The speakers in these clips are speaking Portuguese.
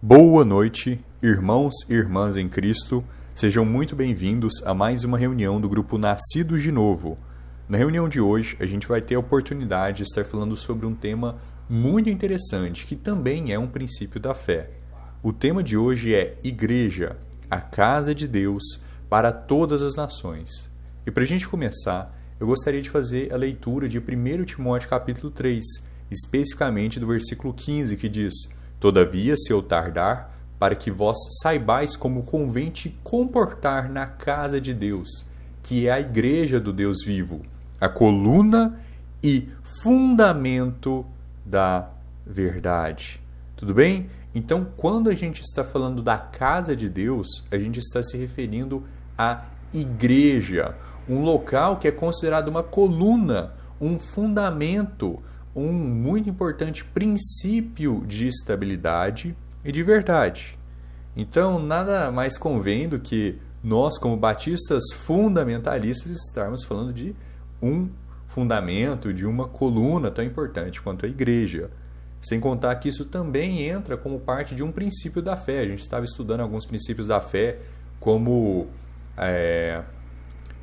Boa noite, irmãos e irmãs em Cristo. Sejam muito bem-vindos a mais uma reunião do grupo Nascidos de Novo. Na reunião de hoje, a gente vai ter a oportunidade de estar falando sobre um tema muito interessante, que também é um princípio da fé. O tema de hoje é Igreja, a casa de Deus para todas as nações. E para a gente começar, eu gostaria de fazer a leitura de 1 Timóteo capítulo 3, especificamente do versículo 15, que diz: Todavia, se eu tardar, para que vós saibais como convém te comportar na casa de Deus, que é a igreja do Deus vivo, a coluna e fundamento da verdade. Tudo bem? Então, quando a gente está falando da casa de Deus, a gente está se referindo à igreja, um local que é considerado uma coluna, um fundamento, um muito importante princípio de estabilidade e de verdade. Então, nada mais convém do que nós, como batistas fundamentalistas, estarmos falando de um fundamento, de uma coluna tão importante quanto a igreja. Sem contar que isso também entra como parte de um princípio da fé. A gente estava estudando alguns princípios da fé, como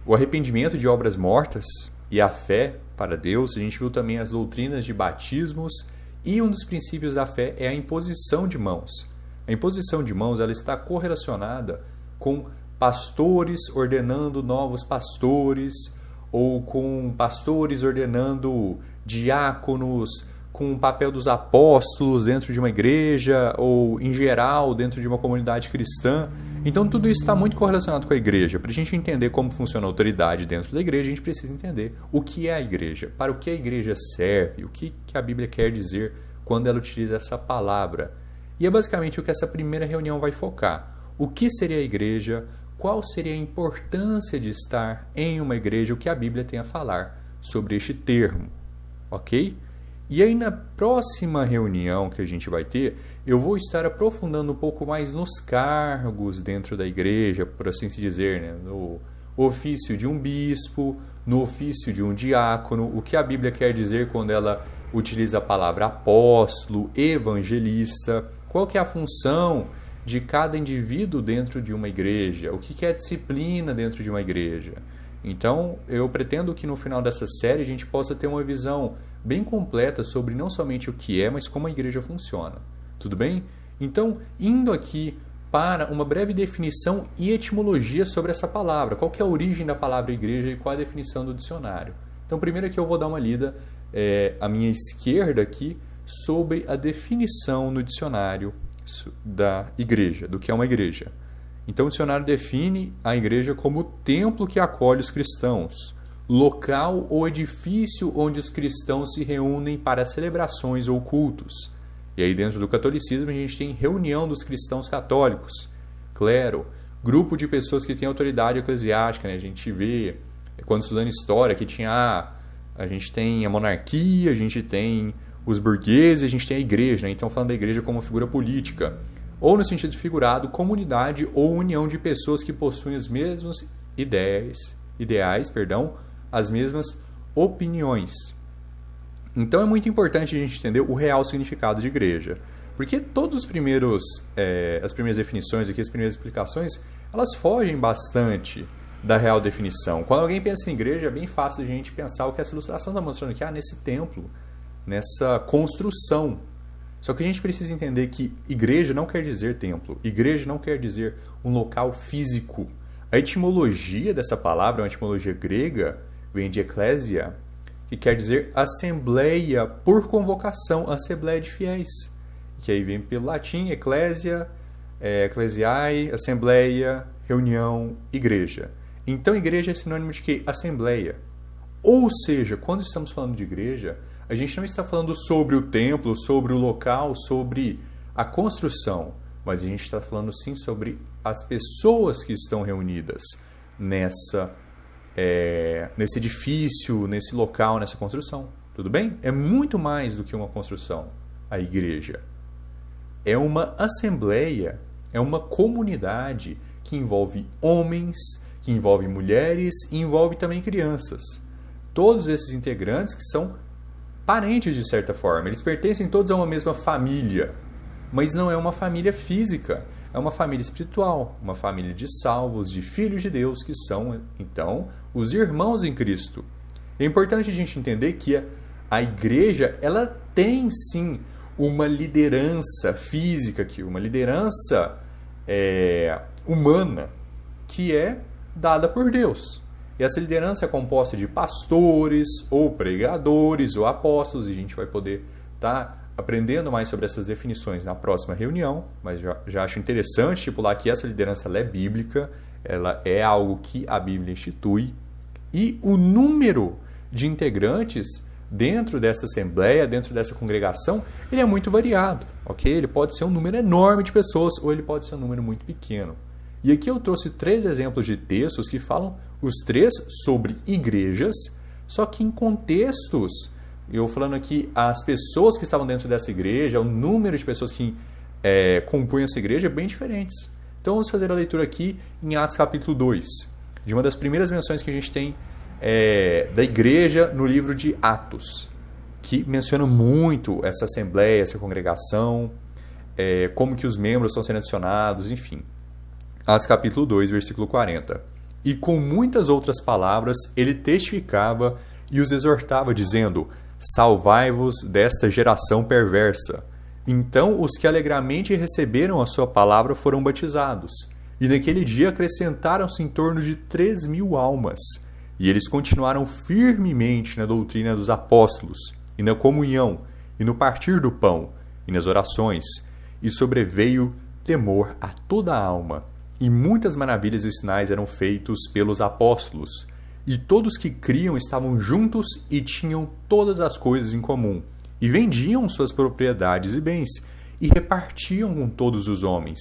o arrependimento de obras mortas e a fé para Deus. A gente viu também as doutrinas de batismos, e um dos princípios da fé é a imposição de mãos. A imposição de mãos ela está correlacionada com pastores ordenando novos pastores, ou com pastores ordenando diáconos, com o papel dos apóstolos dentro de uma igreja, ou em geral dentro de uma comunidade cristã. Então tudo isso está muito correlacionado com a igreja. Para a gente entender como funciona a autoridade dentro da igreja, a gente precisa entender o que é a igreja, para o que a igreja serve, o que a Bíblia quer dizer quando ela utiliza essa palavra. E é basicamente o que essa primeira reunião vai focar. O que seria a igreja? Qual seria a importância de estar em uma igreja? O que a Bíblia tem a falar sobre este termo, ok? E aí na próxima reunião que a gente vai ter, eu vou estar aprofundando um pouco mais nos cargos dentro da igreja, por assim se dizer, né? No ofício de um bispo, no ofício de um diácono, o que a Bíblia quer dizer quando ela utiliza a palavra apóstolo, evangelista, qual que é a função de cada indivíduo dentro de uma igreja, o que é a disciplina dentro de uma igreja. Então, eu pretendo que no final dessa série a gente possa ter uma visão bem completa sobre não somente o que é, mas como a igreja funciona. Tudo bem? Então, indo aqui para uma breve definição e etimologia sobre essa palavra. Qual que é a origem da palavra igreja e qual a definição do dicionário? Então, primeiro aqui eu vou dar uma lida à minha esquerda aqui sobre a definição no dicionário da igreja, do que é uma igreja. Então, o dicionário define a igreja como templo que acolhe os cristãos, local ou edifício onde os cristãos se reúnem para celebrações ou cultos. E aí, dentro do catolicismo, a gente tem reunião dos cristãos católicos, clero, grupo de pessoas que têm autoridade eclesiástica, né? A gente vê, quando estudando história, que a gente tem a monarquia, a gente tem os burgueses, a gente tem a igreja, né? Então, falando da igreja como figura política, ou no sentido figurado, comunidade ou união de pessoas que possuem os mesmos ideais, as mesmas opiniões. Então é muito importante a gente entender o real significado de igreja, porque todos as primeiras definições aqui, as primeiras explicações, elas fogem bastante da real definição. Quando alguém pensa em igreja, é bem fácil a gente pensar o que essa ilustração está mostrando aqui, nesse templo, nessa construção. Só que a gente precisa entender que igreja não quer dizer templo. Igreja não quer dizer um local físico. A etimologia dessa palavra é uma etimologia grega, vem de ecclesia, que quer dizer assembleia por convocação, assembleia de fiéis. Que aí vem pelo latim, ecclesia, ecclesiae, assembleia, reunião, igreja. Então, igreja é sinônimo de quê? Assembleia. Ou seja, quando estamos falando de igreja, a gente não está falando sobre o templo, sobre o local, sobre a construção, mas a gente está falando sim sobre as pessoas que estão reunidas nesse edifício, nesse local, nessa construção. Tudo bem? É muito mais do que uma construção, a igreja. É uma assembleia, é uma comunidade que envolve homens, que envolve mulheres e envolve também crianças. Todos esses integrantes que são parentes de certa forma, eles pertencem todos a uma mesma família. mas não é uma família física. É uma família espiritual, uma família de salvos, de filhos de Deus, que são, então, os irmãos em Cristo. É importante a gente entender que a igreja, ela tem sim uma liderança física, uma liderança humana, que é dada por Deus. E essa liderança é composta de pastores, ou pregadores, ou apóstolos, e a gente vai poder estar aprendendo mais sobre essas definições na próxima reunião, mas já acho interessante estipular que essa liderança ela é bíblica, ela é algo que a Bíblia institui, e o número de integrantes dentro dessa assembleia, dentro dessa congregação, ele é muito variado, ok? Ele pode ser um número enorme de pessoas ou ele pode ser um número muito pequeno. E aqui eu trouxe 3 exemplos de textos que falam os 3 sobre igrejas, só que em contextos. Eu falando aqui as pessoas que estavam dentro dessa igreja, o número de pessoas que compunham essa igreja é bem diferentes. Então vamos fazer a leitura aqui em Atos capítulo 2, de uma das primeiras menções que a gente tem da igreja no livro de Atos, que menciona muito essa assembleia, essa congregação, como que os membros estão sendo adicionados, enfim. Atos capítulo 2, versículo 40. E com muitas outras palavras ele testificava e os exortava, dizendo: salvai-vos desta geração perversa. Então os que alegremente receberam a sua palavra foram batizados, e naquele dia acrescentaram-se em torno de 3.000 almas. E eles continuaram firmemente na doutrina dos apóstolos, e na comunhão, e no partir do pão, e nas orações, e sobreveio temor a toda a alma. E muitas maravilhas e sinais eram feitos pelos apóstolos. E todos que criam estavam juntos e tinham todas as coisas em comum. E vendiam suas propriedades e bens, e repartiam com todos os homens,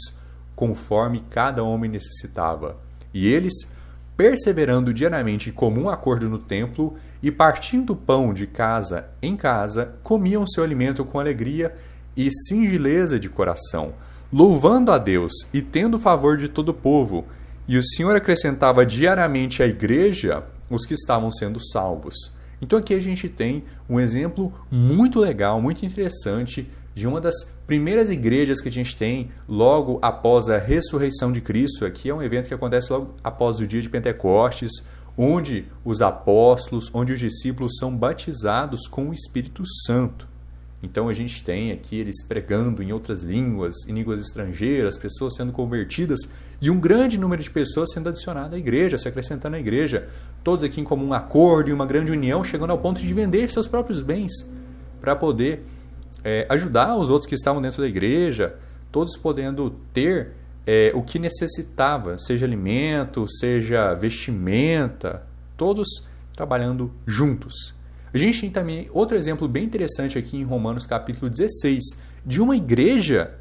conforme cada homem necessitava. E eles, perseverando diariamente em comum acordo no templo, e partindo pão de casa em casa, comiam seu alimento com alegria e singeleza de coração, louvando a Deus e tendo favor de todo o povo. E o Senhor acrescentava diariamente à igreja os que estavam sendo salvos. Então aqui a gente tem um exemplo muito legal, muito interessante, de uma das primeiras igrejas que a gente tem logo após a ressurreição de Cristo. Aqui é um evento que acontece logo após o dia de Pentecostes, onde os apóstolos, onde os discípulos são batizados com o Espírito Santo. Então a gente tem aqui eles pregando em outras línguas, em línguas estrangeiras, pessoas sendo convertidas e um grande número de pessoas sendo adicionadas à igreja, se acrescentando à igreja. Todos aqui em comum acordo e uma grande união, chegando ao ponto de vender seus próprios bens para poder ajudar os outros que estavam dentro da igreja, todos podendo ter o que necessitava, seja alimento, seja vestimenta, todos trabalhando juntos. A gente tem também outro exemplo bem interessante aqui em Romanos capítulo 16, de uma igreja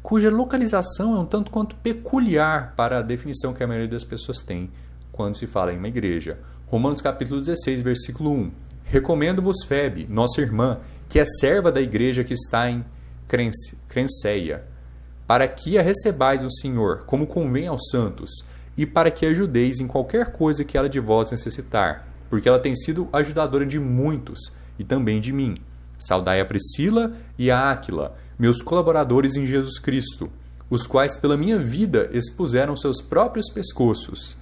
cuja localização é um tanto quanto peculiar para a definição que a maioria das pessoas tem quando se fala em uma igreja. Romanos capítulo 16, versículo 1. Recomendo-vos Febe, nossa irmã, que é serva da igreja que está em Crenceia, para que a recebais no Senhor, como convém aos santos, e para que a ajudeis em qualquer coisa que ela de vós necessitar, porque ela tem sido ajudadora de muitos, e também de mim. Saudai a Priscila e a Áquila, meus colaboradores em Jesus Cristo, os quais pela minha vida expuseram seus próprios pescoços,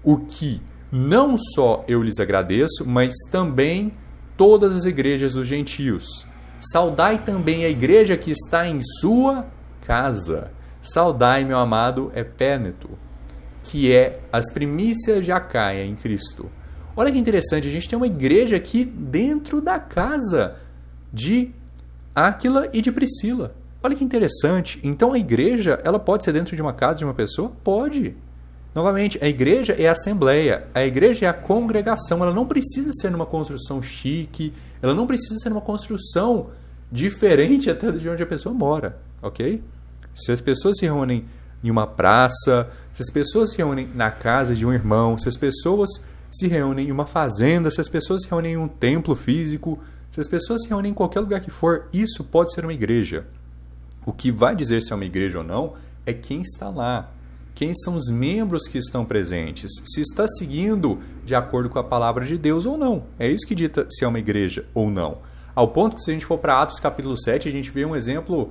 o que não só eu lhes agradeço, mas também todas as igrejas dos gentios. Saudai também a igreja que está em sua casa. Saudai, meu amado Epéneto, que é as primícias de Acaia em Cristo. Olha que interessante, a gente tem uma igreja aqui dentro da casa de Áquila e de Priscila. Olha que interessante. Então a igreja, ela pode ser dentro de uma casa de uma pessoa? Pode. Novamente, a igreja é a assembleia, a igreja é a congregação, ela não precisa ser numa construção chique, ela não precisa ser numa construção diferente até de onde a pessoa mora, ok? Se as pessoas se reúnem em uma praça, se as pessoas se reúnem na casa de um irmão, se as pessoas se reúnem em uma fazenda, se as pessoas se reúnem em um templo físico, se as pessoas se reúnem em qualquer lugar que for, isso pode ser uma igreja. O que vai dizer se é uma igreja ou não é quem está lá. Quem são os membros que estão presentes? Se está seguindo de acordo com a palavra de Deus ou não. É isso que dita se é uma igreja ou não. Ao ponto que se a gente for para Atos capítulo 7, a gente vê um exemplo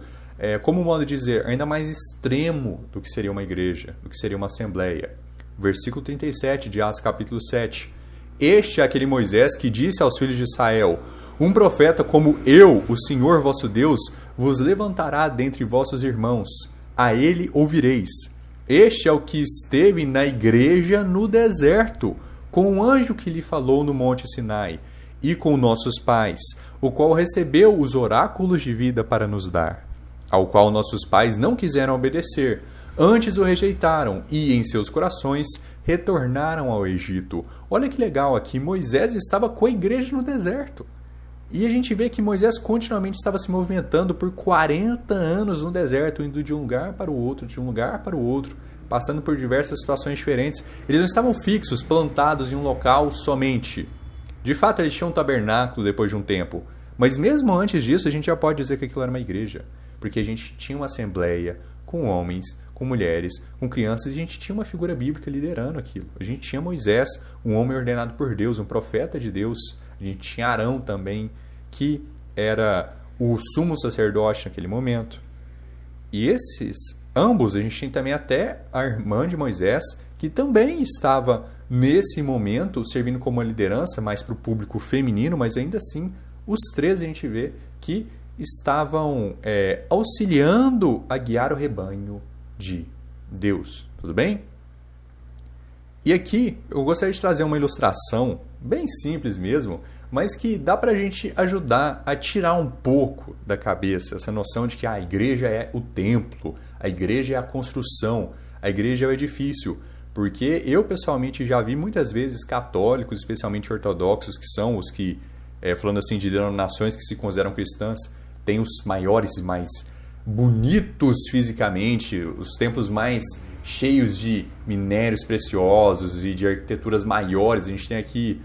como modo de dizer, ainda mais extremo do que seria uma igreja, do que seria uma assembleia. Versículo 37 de Atos capítulo 7. Este é aquele Moisés que disse aos filhos de Israel: um profeta como eu, o Senhor vosso Deus, vos levantará dentre vossos irmãos. A ele ouvireis. Este é o que esteve na igreja no deserto, com o anjo que lhe falou no monte Sinai, e com nossos pais, o qual recebeu os oráculos de vida para nos dar, ao qual nossos pais não quiseram obedecer, antes o rejeitaram, e em seus corações retornaram ao Egito. Olha que legal aqui, Moisés estava com a igreja no deserto. E a gente vê que Moisés continuamente estava se movimentando por 40 anos no deserto, indo de um lugar para o outro, de um lugar para o outro, passando por diversas situações diferentes. Eles não estavam fixos, plantados em um local somente. De fato, eles tinham um tabernáculo depois de um tempo. Mas mesmo antes disso, a gente já pode dizer que aquilo era uma igreja. Porque a gente tinha uma assembleia com homens, com mulheres, com crianças, e a gente tinha uma figura bíblica liderando aquilo. A gente tinha Moisés, um homem ordenado por Deus, um profeta de Deus. A gente tinha Arão também, que era o sumo sacerdote naquele momento. E ambos, a gente tem também até a irmã de Moisés, que também estava nesse momento servindo como uma liderança mais para o público feminino, mas ainda assim, os três a gente vê que estavam auxiliando a guiar o rebanho de Deus. Tudo bem? E aqui eu gostaria de trazer uma ilustração bem simples mesmo, mas que dá para a gente ajudar a tirar um pouco da cabeça essa noção de que a igreja é o templo, a igreja é a construção, a igreja é o edifício. Porque eu pessoalmente já vi muitas vezes católicos, especialmente ortodoxos, que são os que, falando assim de denominações que se consideram cristãs, têm os maiores e mais bonitos fisicamente, os templos mais cheios de minérios preciosos e de arquiteturas maiores. A gente tem aqui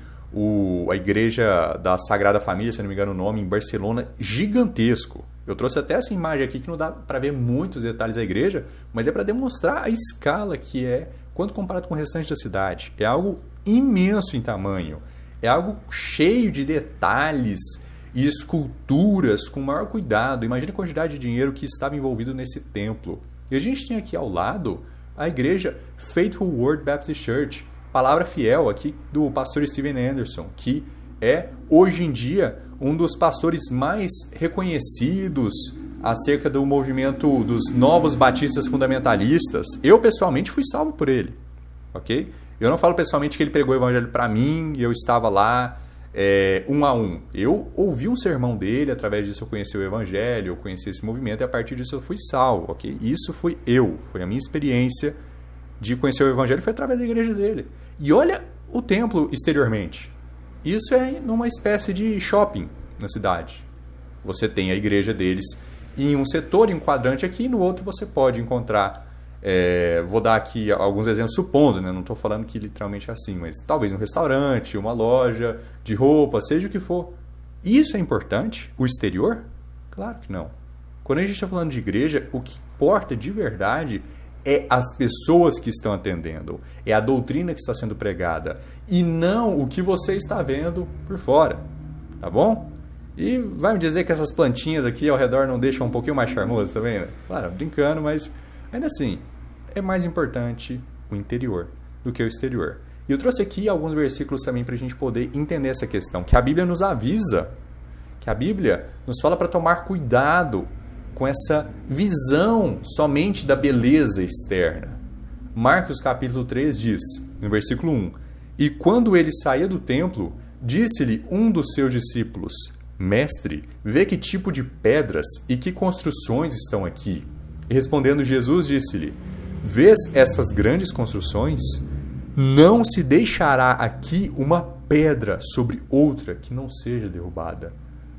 a igreja da Sagrada Família, se não me engano o nome, em Barcelona, gigantesco. Eu trouxe até essa imagem aqui que não dá para ver muitos detalhes da igreja, mas é para demonstrar a escala que é quando comparado com o restante da cidade. É algo imenso em tamanho, é algo cheio de detalhes e esculturas com maior cuidado. Imagina a quantidade de dinheiro que estava envolvido nesse templo. E a gente tem aqui ao lado a igreja Faithful Word Baptist Church, Palavra Fiel, aqui do pastor Steven Anderson, que é, hoje em dia, um dos pastores mais reconhecidos acerca do movimento dos novos batistas fundamentalistas. Eu, pessoalmente, fui salvo por ele. Ok? Eu não falo pessoalmente que ele pregou o evangelho para mim e eu estava lá um a um. Eu ouvi um sermão dele, através disso eu conheci o evangelho, eu conheci esse movimento e a partir disso eu fui salvo. Ok? Isso fui eu, foi a minha experiência de conhecer o evangelho, foi através da igreja dele. E olha o templo exteriormente. Isso é numa espécie de shopping na cidade. Você tem a igreja deles em um setor, em um quadrante aqui, e no outro você pode encontrar, vou dar aqui alguns exemplos, supondo, né? Não estou falando que literalmente é assim, mas talvez um restaurante, uma loja de roupa, seja o que for. Isso é importante? O exterior? Claro que não. Quando a gente está falando de igreja, o que importa de verdade é as pessoas que estão atendendo, é a doutrina que está sendo pregada, e não o que você está vendo por fora, tá bom? E vai me dizer que essas plantinhas aqui ao redor não deixam um pouquinho mais charmoso também, né? Claro, brincando, mas ainda assim, é mais importante o interior do que o exterior. E eu trouxe aqui alguns versículos também para a gente poder entender essa questão, que a Bíblia nos avisa, que a Bíblia nos fala para tomar cuidado com essa visão somente da beleza externa. Marcos capítulo 3 diz, no versículo 1, e quando ele saía do templo, disse-lhe um dos seus discípulos, Mestre, vê que tipo de pedras e que construções estão aqui. E respondendo Jesus, disse-lhe, vês estas grandes construções? Não se deixará aqui uma pedra sobre outra que não seja derrubada.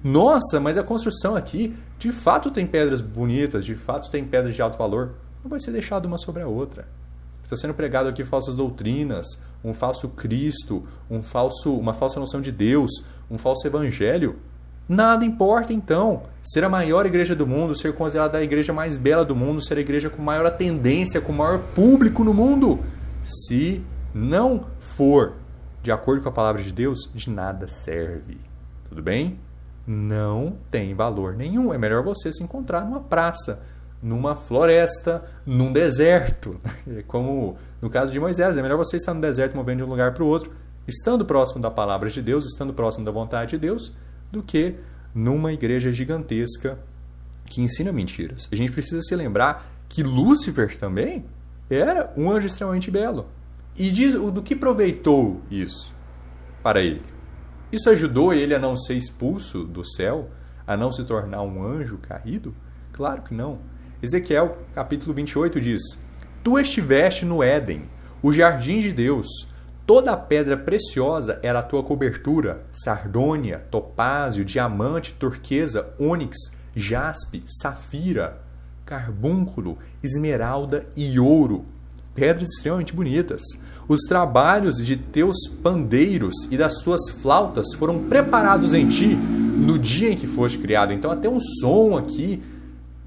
Nossa, mas a construção aqui, de fato tem pedras bonitas, de fato tem pedras de alto valor. Não vai ser deixado uma sobre a outra. Está sendo pregado aqui falsas doutrinas, um falso Cristo, uma falsa noção de Deus, um falso evangelho. Nada importa então ser a maior igreja do mundo, ser considerada a igreja mais bela do mundo, ser a igreja com maior atendência, com maior público no mundo. Se não for de acordo com a palavra de Deus, de nada serve. Tudo bem? não tem valor nenhum. É melhor você se encontrar numa praça, numa floresta, num deserto. Como no caso de Moisés, é melhor você estar no deserto movendo de um lugar para o outro, estando próximo da palavra de Deus, estando próximo da vontade de Deus, do que numa igreja gigantesca que ensina mentiras. A gente precisa se lembrar que Lúcifer também era um anjo extremamente belo. E diz, do que aproveitou isso para ele? Isso ajudou ele a não ser expulso do céu, a não se tornar um anjo caído? Claro que não. Ezequiel, capítulo 28, diz: Tu estiveste no Éden, o jardim de Deus. Toda a pedra preciosa era a tua cobertura: sardônia, topázio, diamante, turquesa, ônix, jaspe, safira, carbúnculo, esmeralda e ouro. Pedras extremamente bonitas. Os trabalhos de teus pandeiros e das tuas flautas foram preparados em ti no dia em que foste criado. Então, até um som aqui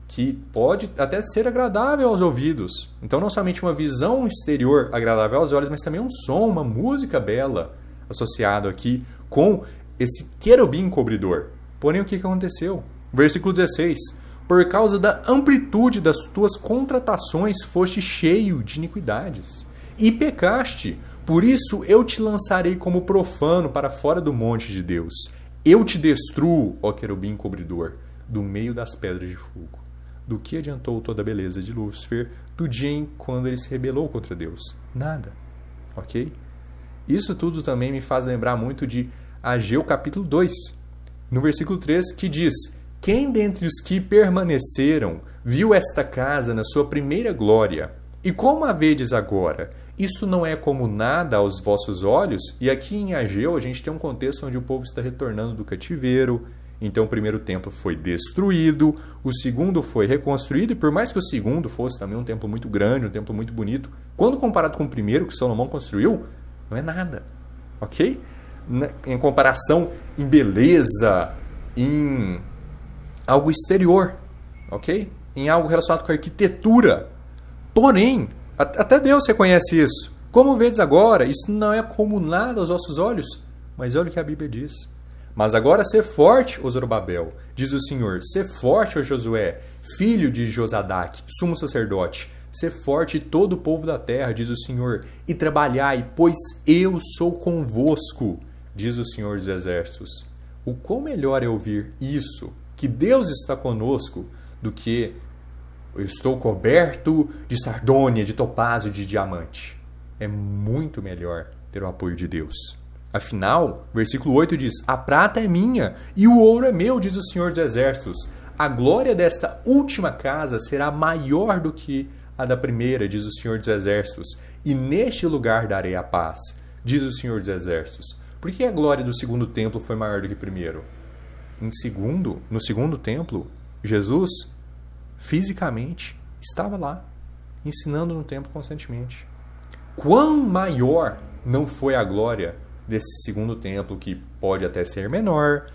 que pode até ser agradável aos ouvidos. Então, não somente uma visão exterior agradável aos olhos, mas também um som, uma música bela associado aqui com esse querubim cobridor. Porém, o que aconteceu? Versículo 16. Por causa da amplitude das tuas contratações foste cheio de iniquidades e pecaste. Por isso eu te lançarei como profano para fora do monte de Deus. Eu te destruo, ó querubim cobridor, do meio das pedras de fogo. Do que adiantou toda a beleza de Lúcifer do dia em quando ele se rebelou contra Deus? Nada. Ok? Isso tudo também me faz lembrar muito de Ageu capítulo 2, no versículo 3, que diz: Quem dentre os que permaneceram viu esta casa na sua primeira glória? E como a vedes agora? Isto não é como nada aos vossos olhos? E aqui em Ageu a gente tem um contexto onde o povo está retornando do cativeiro. Então o primeiro templo foi destruído, o segundo foi reconstruído, e por mais que o segundo fosse também um templo muito grande, um templo muito bonito, quando comparado com o primeiro que Salomão construiu, não é nada. Ok? Em comparação em beleza, em algo exterior, ok? Em algo relacionado com a arquitetura. Porém, até Deus reconhece isso. Como vedes agora, isso não é como nada aos vossos olhos. Mas olha o que a Bíblia diz. Mas agora ser forte, ó Zorobabel, diz o Senhor, ser forte, ó Josué, filho de Josadaque, sumo sacerdote, ser forte todo o povo da terra, diz o Senhor, e trabalhai, pois eu sou convosco, diz o Senhor dos Exércitos. O quão melhor é ouvir isso, que Deus está conosco, do que eu estou coberto de sardônia, de topázio, de diamante. É muito melhor ter o apoio de Deus. Afinal, versículo 8 diz: A prata é minha e o ouro é meu, diz o Senhor dos Exércitos. A glória desta última casa será maior do que a da primeira, diz o Senhor dos Exércitos. E neste lugar darei a paz, diz o Senhor dos Exércitos. Por que a glória do segundo templo foi maior do que o primeiro? No segundo templo, Jesus fisicamente estava lá, ensinando no templo constantemente. Quão maior não foi a glória desse segundo templo, que pode até ser menor,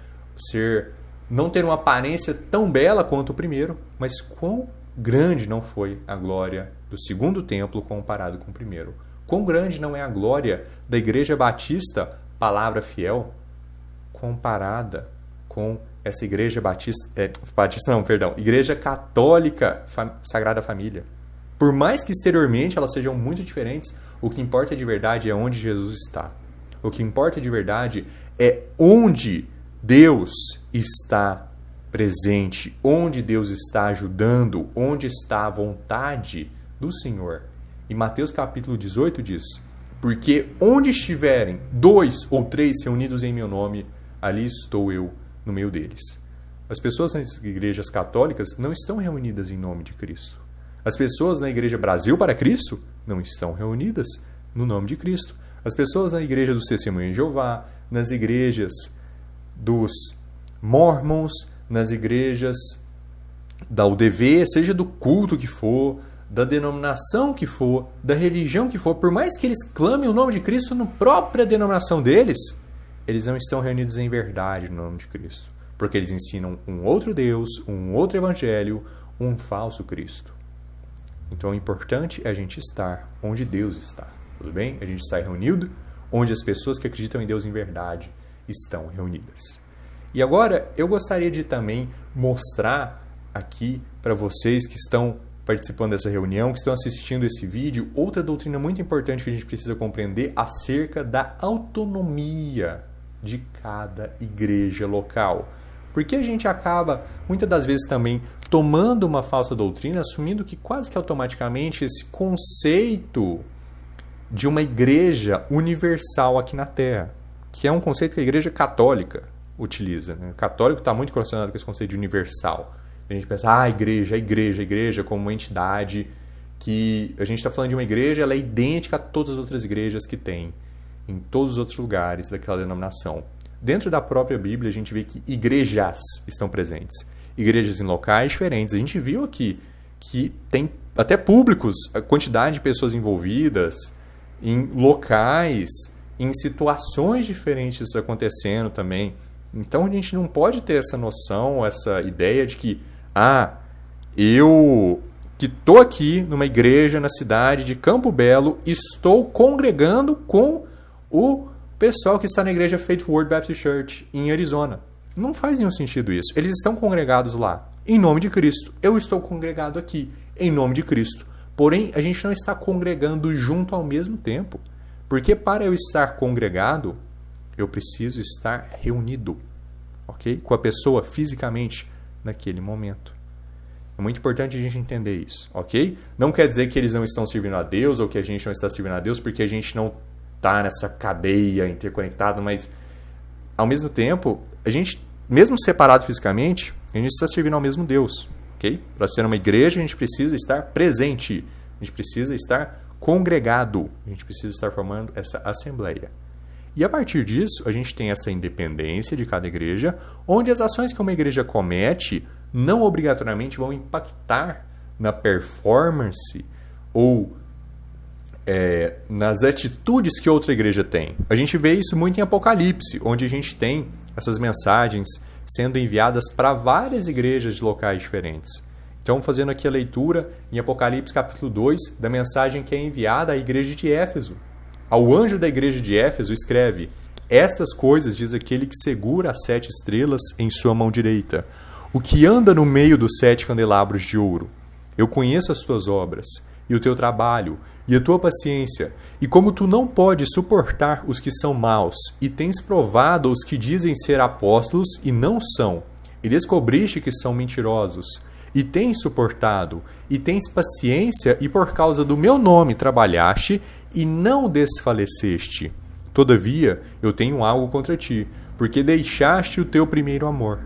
não ter uma aparência tão bela quanto o primeiro, mas quão grande não foi a glória do segundo templo comparado com o primeiro. Quão grande não é a glória da Igreja Batista, Palavra Fiel, comparada com essa Igreja Igreja Católica Sagrada Família. Por mais que exteriormente elas sejam muito diferentes, o que importa de verdade é onde Jesus está. O que importa de verdade é onde Deus está presente, onde Deus está ajudando, onde está a vontade do Senhor. E Mateus capítulo 18 diz: Porque onde estiverem 2 ou 3 reunidos em meu nome, ali estou eu no meio deles. As pessoas nas igrejas católicas não estão reunidas em nome de Cristo. As pessoas na Igreja Brasil para Cristo não estão reunidas no nome de Cristo. As pessoas na Igreja dos Testemunhos de Jeová, nas igrejas dos Mormons, nas igrejas da UDV, seja do culto que for, da denominação que for, da religião que for, por mais que eles clamem o nome de Cristo na própria denominação deles, eles não estão reunidos em verdade no nome de Cristo, porque eles ensinam um outro Deus, um outro evangelho, um falso Cristo. Então o importante é a gente estar onde Deus está, tudo bem? A gente está reunido onde as pessoas que acreditam em Deus em verdade estão reunidas. E agora eu gostaria de também mostrar aqui para vocês que estão participando dessa reunião, que estão assistindo esse vídeo, outra doutrina muito importante que a gente precisa compreender acerca da autonomia de cada igreja local. Porque a gente acaba, muitas das vezes também, tomando uma falsa doutrina, assumindo que quase que automaticamente esse conceito de uma igreja universal aqui na Terra, que é um conceito que a igreja católica utiliza. Né? O católico está muito relacionado com esse conceito de universal. A gente pensa, a igreja como uma entidade que... A gente está falando de uma igreja, ela é idêntica a todas as outras igrejas que tem em todos os outros lugares daquela denominação. Dentro da própria Bíblia, a gente vê que igrejas estão presentes. Igrejas em locais diferentes. A gente viu aqui que tem até públicos, a quantidade de pessoas envolvidas em locais, em situações diferentes acontecendo também. Então, a gente não pode ter essa noção, essa ideia de que eu que estou aqui numa igreja na cidade de Campo Belo, estou congregando com o pessoal que está na igreja Faith Word Baptist Church em Arizona. Não faz nenhum sentido isso. Eles estão congregados lá, em nome de Cristo. Eu estou congregado aqui, em nome de Cristo. Porém, a gente não está congregando junto ao mesmo tempo. Porque para eu estar congregado, eu preciso estar reunido, ok? Com a pessoa fisicamente naquele momento. É muito importante a gente entender isso, ok? Não quer dizer que eles não estão servindo a Deus ou que a gente não está servindo a Deus porque a gente não está nessa cadeia interconectada, mas ao mesmo tempo, a gente, mesmo separado fisicamente, a gente está servindo ao mesmo Deus, ok? Para ser uma igreja, a gente precisa estar presente, a gente precisa estar congregado, a gente precisa estar formando essa assembleia. E a partir disso, a gente tem essa independência de cada igreja, onde as ações que uma igreja comete não obrigatoriamente vão impactar na performance ou nas atitudes que outra igreja tem. A gente vê isso muito em Apocalipse, onde a gente tem essas mensagens sendo enviadas para várias igrejas de locais diferentes. Então, fazendo aqui a leitura em Apocalipse capítulo 2, da mensagem que é enviada à igreja de Éfeso. Ao anjo da igreja de Éfeso escreve: estas coisas diz aquele que segura as 7 estrelas em sua mão direita, o que anda no meio dos 7 candelabros de ouro. Eu conheço as tuas obras, e o teu trabalho, e a tua paciência, e como tu não podes suportar os que são maus, e tens provado os que dizem ser apóstolos e não são, e descobriste que são mentirosos, e tens suportado, e tens paciência, e por causa do meu nome trabalhaste, e não desfaleceste. Todavia, eu tenho algo contra ti, porque deixaste o teu primeiro amor.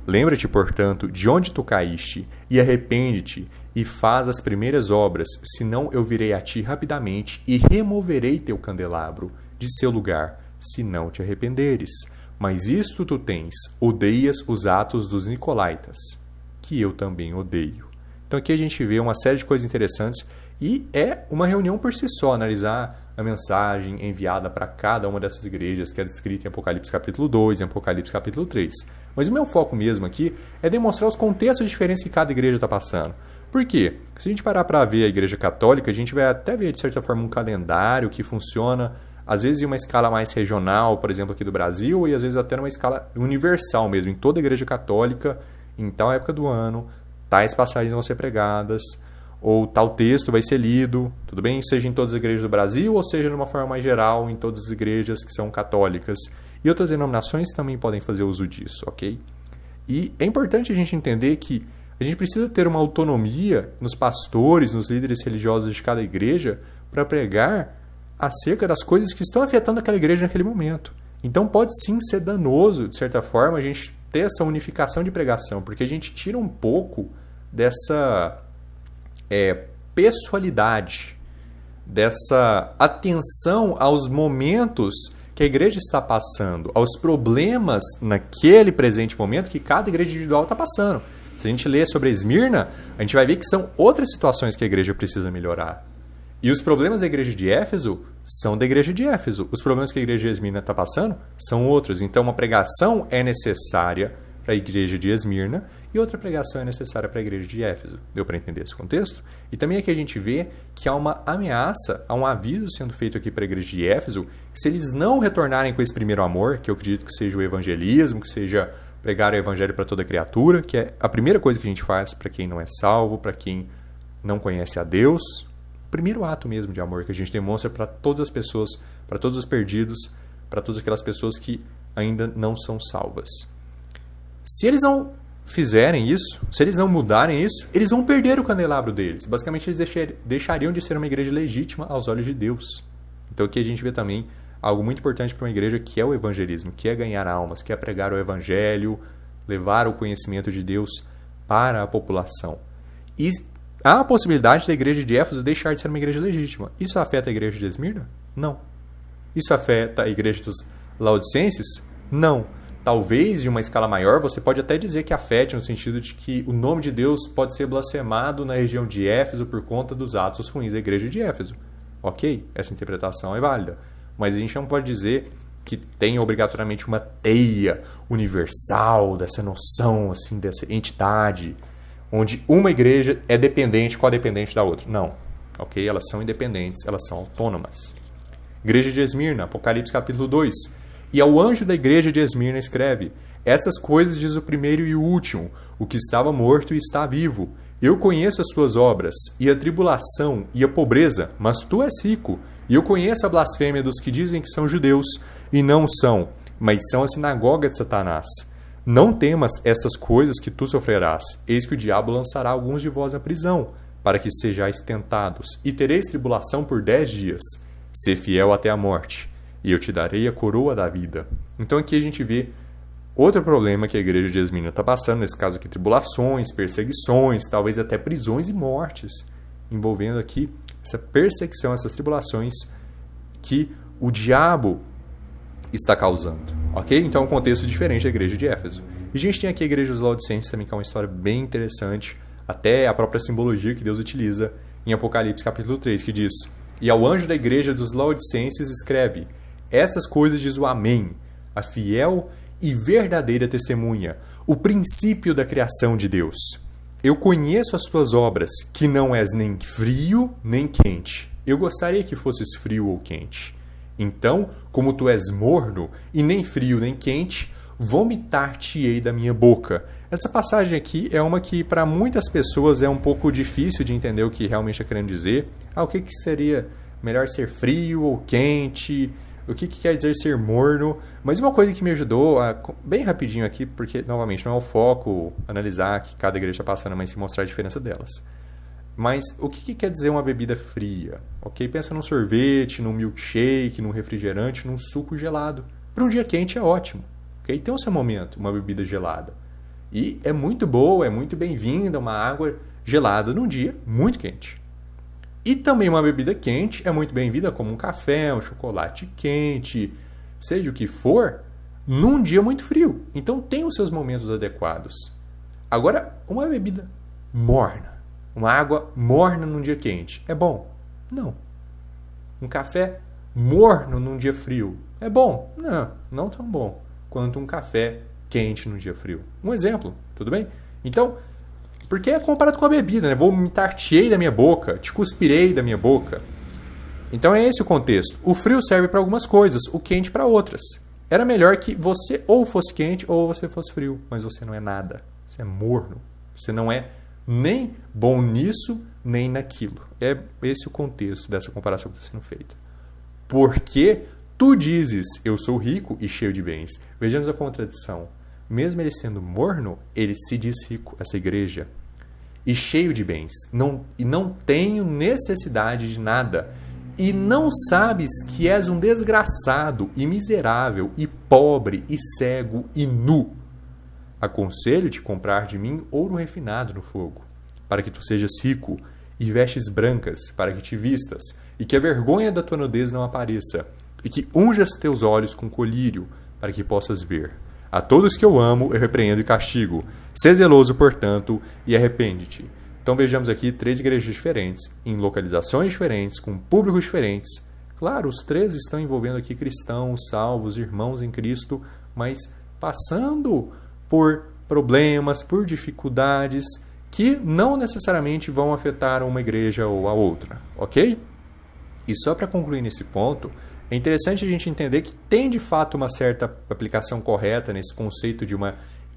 Lembra-te, portanto, de onde tu caíste, e arrepende-te, e faz as primeiras obras, senão eu virei a ti rapidamente, e removerei teu candelabro de seu lugar, se não te arrependeres. Mas isto tu tens, odeias os atos dos nicolaítas, que eu também odeio. Então aqui a gente vê uma série de coisas interessantes, e é uma reunião por si só, analisar a mensagem enviada para cada uma dessas igrejas, que é descrita em Apocalipse capítulo 2 e Apocalipse capítulo 3. Mas o meu foco mesmo aqui é demonstrar os contextos diferentes que cada igreja está passando. Por quê? Se a gente parar para ver a igreja católica, a gente vai até ver, de certa forma, um calendário que funciona, às vezes em uma escala mais regional, por exemplo, aqui do Brasil, e às vezes até numa escala universal mesmo, em toda a igreja católica, em tal época do ano, tais passagens vão ser pregadas, ou tal texto vai ser lido, tudo bem? Seja em todas as igrejas do Brasil, ou seja de uma forma mais geral em todas as igrejas que são católicas. E outras denominações também podem fazer uso disso, ok? E é importante a gente entender que a gente precisa ter uma autonomia nos pastores, nos líderes religiosos de cada igreja, para pregar acerca das coisas que estão afetando aquela igreja naquele momento. Então pode sim ser danoso, de certa forma, a gente ter essa unificação de pregação, porque a gente tira um pouco dessa pessoalidade, dessa atenção aos momentos que a igreja está passando, aos problemas naquele presente momento que cada igreja individual está passando. Se a gente ler sobre a Esmirna, a gente vai ver que são outras situações que a igreja precisa melhorar. E os problemas da igreja de Éfeso são da igreja de Éfeso. Os problemas que a igreja de Esmirna está passando são outros. Então, uma pregação é necessária para a igreja de Esmirna e outra pregação é necessária para a igreja de Éfeso. Deu para entender esse contexto? E também aqui a gente vê que há uma ameaça, há um aviso sendo feito aqui para a igreja de Éfeso, que se eles não retornarem com esse primeiro amor, que eu acredito que seja o evangelismo, que seja pregar o evangelho para toda criatura, que é a primeira coisa que a gente faz para quem não é salvo, para quem não conhece a Deus. O primeiro ato mesmo de amor que a gente demonstra para todas as pessoas, para todos os perdidos, para todas aquelas pessoas que ainda não são salvas. Se eles não fizerem isso, se eles não mudarem isso, eles vão perder o candelabro deles. Basicamente, eles deixariam de ser uma igreja legítima aos olhos de Deus. Então aqui a gente vê também algo muito importante para uma igreja, que é o evangelismo, que é ganhar almas, que é pregar o evangelho, levar o conhecimento de Deus para a população. E há a possibilidade da igreja de Éfeso deixar de ser uma igreja legítima. Isso afeta a igreja de Esmirna? Não. Isso afeta a igreja dos Laodicenses? Não. Talvez, em uma escala maior, você pode até dizer que afete, no sentido de que o nome de Deus pode ser blasfemado na região de Éfeso por conta dos atos ruins da igreja de Éfeso. Ok, essa interpretação é válida. Mas a gente não pode dizer que tem obrigatoriamente uma teia universal dessa noção, assim, dessa entidade, onde uma igreja é dependente, codependente da outra. Não. Ok? Elas são independentes, elas são autônomas. Igreja de Esmirna, Apocalipse capítulo 2. E ao anjo da igreja de Esmirna escreve: essas coisas diz o primeiro e o último, o que estava morto e está vivo. Eu conheço as tuas obras, e a tribulação, e a pobreza, mas tu és rico. E eu conheço a blasfêmia dos que dizem que são judeus, e não são, mas são a sinagoga de Satanás. Não temas essas coisas que tu sofrerás. Eis que o diabo lançará alguns de vós na prisão, para que sejais tentados, e tereis tribulação por 10 dias. Sê fiel até a morte, e eu te darei a coroa da vida. Então aqui a gente vê outro problema que a igreja de Esmirna está passando, nesse caso aqui, tribulações, perseguições, talvez até prisões e mortes, envolvendo aqui essa perseguição, essas tribulações que o diabo está causando. Ok? Então é um contexto diferente da igreja de Éfeso. E a gente tem aqui a igreja dos Laodicenses também, que é uma história bem interessante, até a própria simbologia que Deus utiliza em Apocalipse capítulo 3, que diz: e ao anjo da igreja dos Laodicenses escreve: essas coisas diz o Amém, a fiel e verdadeira testemunha, o princípio da criação de Deus. Eu conheço as tuas obras, que não és nem frio nem quente. Eu gostaria que fosses frio ou quente. Então, como tu és morno, e nem frio nem quente, vomitar-te-ei da minha boca. Essa passagem aqui é uma que para muitas pessoas é um pouco difícil de entender o que realmente está querendo dizer. O que seria melhor ser frio ou quente? O que quer dizer ser morno? Mas uma coisa que me ajudou, bem rapidinho aqui, porque novamente não é o foco analisar que cada igreja está passando, mas se mostrar a diferença delas. Mas o que quer dizer uma bebida fria? Ok? Pensa num sorvete, num milkshake, num refrigerante, num suco gelado. Para um dia quente é ótimo. Okay? Tem o seu momento, uma bebida gelada. E é muito boa, é muito bem-vinda uma água gelada num dia muito quente. E também uma bebida quente é muito bem-vinda, como um café, um chocolate quente, seja o que for, num dia muito frio. Então tem os seus momentos adequados. Agora, uma bebida morna, uma água morna num dia quente, é bom? Não. Um café morno num dia frio, é bom? Não, não tão bom quanto um café quente num dia frio. Um exemplo, tudo bem? Então, porque é comparado com a bebida, né? Vou vomitar-te-ei da minha boca, te cuspirei da minha boca. Então é esse o contexto. O frio serve para algumas coisas, o quente para outras. Era melhor que você ou fosse quente ou você fosse frio, mas você não é nada. Você é morno. Você não é nem bom nisso, nem naquilo. É esse o contexto dessa comparação que está sendo feita. Porque tu dizes, eu sou rico e cheio de bens. Vejamos a contradição. Mesmo ele sendo morno, ele se diz rico, essa igreja, e cheio de bens. E não tenho necessidade de nada. E não sabes que és um desgraçado e miserável e pobre e cego e nu. Aconselho-te comprar de mim ouro refinado no fogo, para que tu sejas rico, e vestes brancas, para que te vistas, e que a vergonha da tua nudez não apareça, e que unjas teus olhos com colírio, para que possas ver. A todos que eu amo, eu repreendo e castigo. Sê zeloso, portanto, e arrepende-te. Então vejamos aqui 3 igrejas diferentes, em localizações diferentes, com públicos diferentes. Claro, os 3 estão envolvendo aqui cristãos, salvos, irmãos em Cristo, mas passando por problemas, por dificuldades que não necessariamente vão afetar uma igreja ou a outra, ok? E só para concluir nesse ponto, é interessante a gente entender que tem de fato uma certa aplicação correta nesse conceito de uma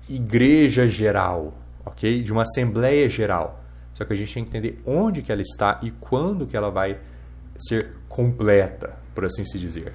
igreja geral, ok? De uma assembleia geral. Só que a gente tem que entender onde que ela está e quando que ela vai ser completa, por assim se dizer.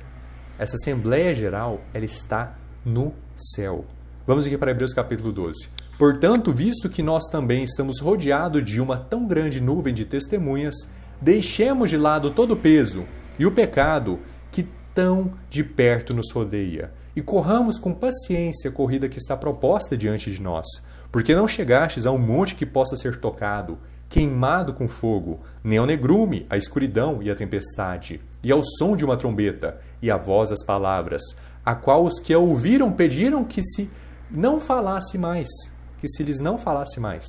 Essa assembleia geral, ela está no céu. Vamos aqui para Hebreus capítulo 12. Portanto, visto que nós também estamos rodeados de uma tão grande nuvem de testemunhas, deixemos de lado todo o peso e o pecado que tão de perto nos rodeia, e corramos com paciência a corrida que está proposta diante de nós, porque não chegastes a um monte que possa ser tocado, queimado com fogo, nem ao negrume, a escuridão e a tempestade, e ao som de uma trombeta, e à voz das palavras, a qual os que a ouviram pediram que se não falasse mais, que se lhes não falasse mais,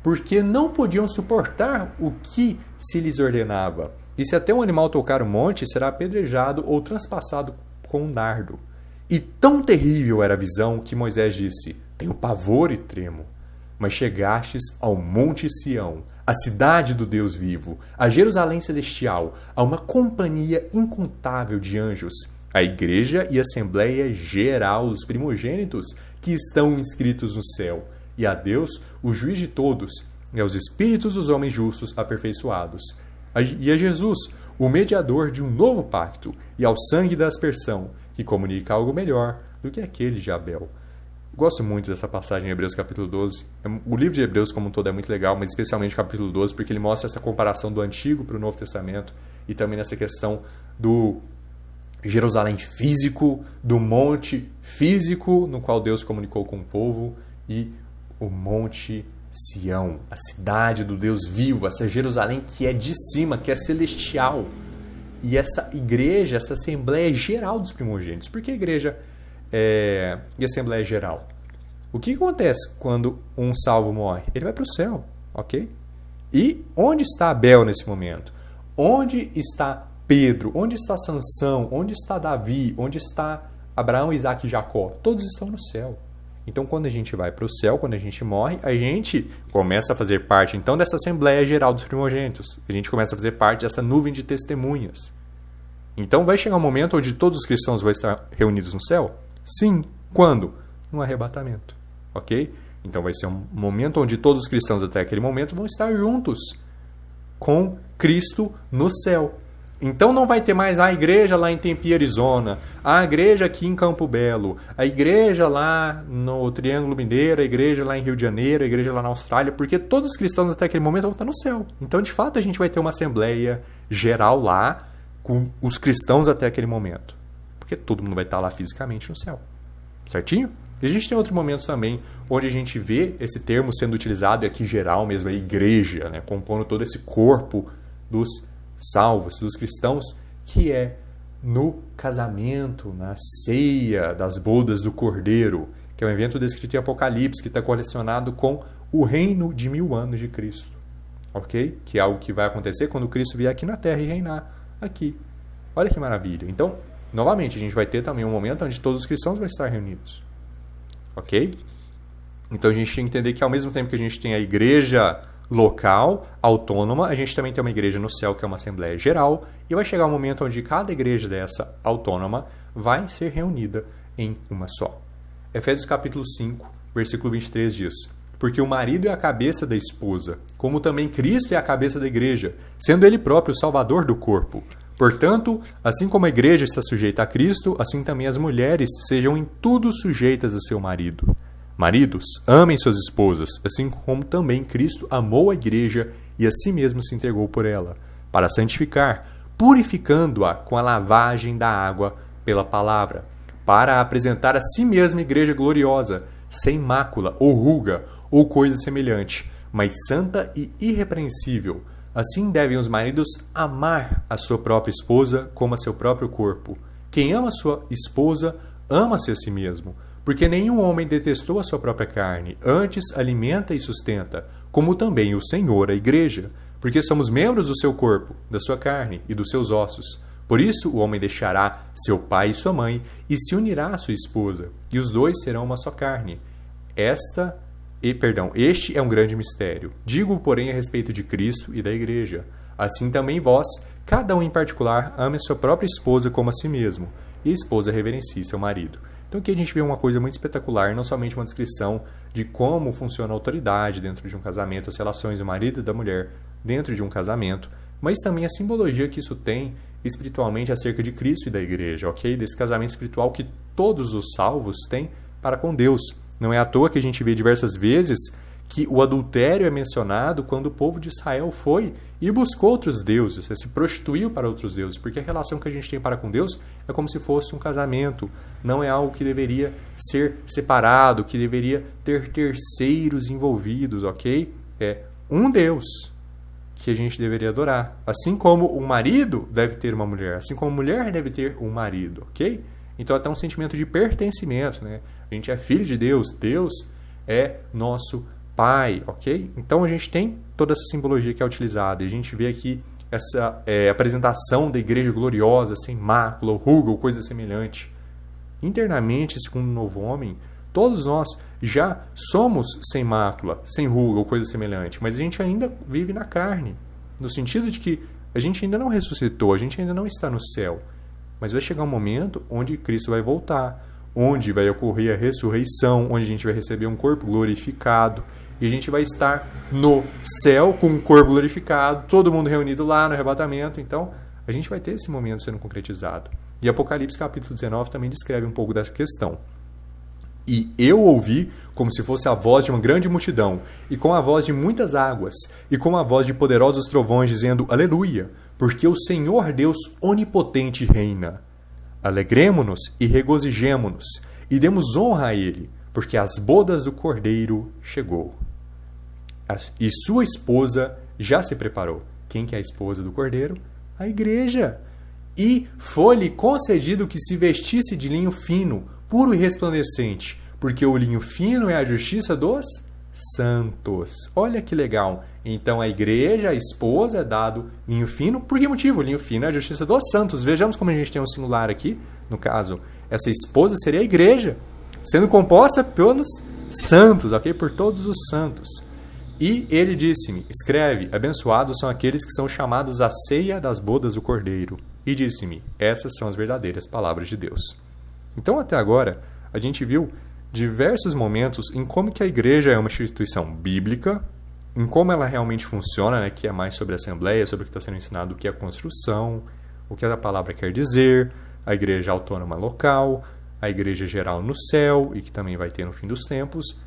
porque não podiam suportar o que se lhes ordenava. E se até um animal tocar o monte, será apedrejado ou transpassado com um dardo. E tão terrível era a visão que Moisés disse: tenho pavor e tremo. Mas chegastes ao Monte Sião, a cidade do Deus vivo, a Jerusalém celestial, a uma companhia incontável de anjos, a igreja e a assembleia geral dos primogênitos que estão inscritos no céu, e a Deus, o juiz de todos, e aos espíritos dos homens justos aperfeiçoados, e a Jesus, o mediador de um novo pacto, e ao sangue da aspersão, que comunica algo melhor do que aquele de Abel. Gosto muito dessa passagem em Hebreus capítulo 12. O livro de Hebreus como um todo é muito legal, mas especialmente o capítulo 12, porque ele mostra essa comparação do Antigo para o Novo Testamento e também nessa questão do Jerusalém físico, do monte físico no qual Deus comunicou com o povo, e o Monte Sião, a cidade do Deus vivo, essa Jerusalém que é de cima, que é celestial. E essa igreja, essa assembleia geral dos primogênitos. Por que igreja e assembleia geral? O que acontece quando um salvo morre? Ele vai para o céu, ok? E onde está Abel nesse momento? Onde está Pedro? Onde está Sansão? Onde está Davi? Onde está Abraão, Isaac e Jacó? Todos estão no céu. Então, quando a gente vai para o céu, quando a gente morre, a gente começa a fazer parte, então, dessa Assembleia Geral dos Primogênitos. A gente começa a fazer parte dessa nuvem de testemunhas. Então, vai chegar um momento onde todos os cristãos vão estar reunidos no céu? Sim. Quando? No arrebatamento. Ok? Então, vai ser um momento onde todos os cristãos, até aquele momento, vão estar juntos com Cristo no céu. Então não vai ter mais a igreja lá em Tempe, Arizona, a igreja aqui em Campo Belo, a igreja lá no Triângulo Mineiro, a igreja lá em Rio de Janeiro, a igreja lá na Austrália, porque todos os cristãos até aquele momento vão estar no céu. Então, de fato, a gente vai ter uma assembleia geral lá com os cristãos até aquele momento, porque todo mundo vai estar lá fisicamente no céu. Certinho? E a gente tem outro momento também onde a gente vê esse termo sendo utilizado, e aqui geral mesmo, a igreja, né, compondo todo esse corpo dos salvos, dos cristãos, que é no casamento, na ceia das bodas do Cordeiro, que é um evento descrito em Apocalipse, que está correlacionado com o reino de 1000 anos de Cristo, ok? Que é algo que vai acontecer quando Cristo vier aqui na Terra e reinar aqui. Olha que maravilha. Então, novamente, a gente vai ter também um momento onde todos os cristãos vão estar reunidos, ok? Então, a gente tem que entender que ao mesmo tempo que a gente tem a igreja local, autônoma, a gente também tem uma igreja no céu, que é uma assembleia geral, e vai chegar um momento onde cada igreja dessa autônoma vai ser reunida em uma só. Efésios capítulo 5, versículo 23 diz: porque o marido é a cabeça da esposa, como também Cristo é a cabeça da igreja, sendo ele próprio o salvador do corpo. Portanto, assim como a igreja está sujeita a Cristo, assim também as mulheres sejam em tudo sujeitas a seu marido. Maridos, amem suas esposas, assim como também Cristo amou a igreja e a si mesmo se entregou por ela, para santificar, purificando-a com a lavagem da água pela palavra, para apresentar a si mesma igreja gloriosa, sem mácula ou ruga ou coisa semelhante, mas santa e irrepreensível. Assim devem os maridos amar a sua própria esposa como a seu próprio corpo. Quem ama sua esposa, ama-se a si mesmo. Porque nenhum homem detestou a sua própria carne, antes alimenta e sustenta, como também o Senhor a igreja, porque somos membros do seu corpo, da sua carne e dos seus ossos. Por isso o homem deixará seu pai e sua mãe e se unirá à sua esposa, e os dois serão uma só carne. Este é um grande mistério. Digo, porém, a respeito de Cristo e da igreja. Assim também vós, cada um em particular, ame a sua própria esposa como a si mesmo, e a esposa reverencie seu marido. Então aqui a gente vê uma coisa muito espetacular, não somente uma descrição de como funciona a autoridade dentro de um casamento, as relações do marido e da mulher dentro de um casamento, mas também a simbologia que isso tem espiritualmente acerca de Cristo e da igreja, ok? Desse casamento espiritual que todos os salvos têm para com Deus. Não é à toa que a gente vê diversas vezes que o adultério é mencionado quando o povo de Israel foi e buscou outros deuses, se prostituiu para outros deuses, porque a relação que a gente tem para com Deus é como se fosse um casamento, não é algo que deveria ser separado, que deveria ter terceiros envolvidos, ok? É um Deus que a gente deveria adorar, assim como um marido deve ter uma mulher, assim como a mulher deve ter um marido, ok? Então até um sentimento de pertencimento, né? A gente é filho de Deus, Deus é nosso Pai, ok? Então a gente tem toda essa simbologia que é utilizada. E a gente vê aqui essa apresentação da igreja gloriosa, sem mácula, ou ruga, ou coisa semelhante. Internamente, segundo o novo homem, todos nós já somos sem mácula, sem ruga, ou coisa semelhante. Mas a gente ainda vive na carne. No sentido de que a gente ainda não ressuscitou, a gente ainda não está no céu. Mas vai chegar um momento onde Cristo vai voltar, onde vai ocorrer a ressurreição, onde a gente vai receber um corpo glorificado. E a gente vai estar no céu com um corpo glorificado, todo mundo reunido lá no arrebatamento. Então, a gente vai ter esse momento sendo concretizado. E Apocalipse capítulo 19 também descreve um pouco dessa questão. E eu ouvi como se fosse a voz de uma grande multidão, e com a voz de muitas águas, e com a voz de poderosos trovões, dizendo: Aleluia, porque o Senhor Deus onipotente reina. Alegremo-nos e regozijemo-nos, e demos honra a Ele, porque as bodas do Cordeiro chegou. E sua esposa já se preparou. Quem que é a esposa do Cordeiro? A igreja. E foi-lhe concedido que se vestisse de linho fino, puro e resplandecente, porque o linho fino é a justiça dos santos. Olha que legal. Então a igreja, a esposa, é dado linho fino. Por que motivo? O linho fino é a justiça dos santos. Vejamos como a gente tem um singular aqui. No caso, essa esposa seria a igreja, sendo composta pelos santos, ok? Por todos os santos. E ele disse-me: escreve, abençoados são aqueles que são chamados à ceia das bodas do Cordeiro. E disse-me: essas são as verdadeiras palavras de Deus. Então, até agora, a gente viu diversos momentos em como que a igreja é uma instituição bíblica, em como ela realmente funciona, né, que é mais sobre a assembleia, sobre o que está sendo ensinado, o que é a construção, o que a palavra quer dizer, a igreja autônoma local, a igreja geral no céu, e que também vai ter no fim dos tempos.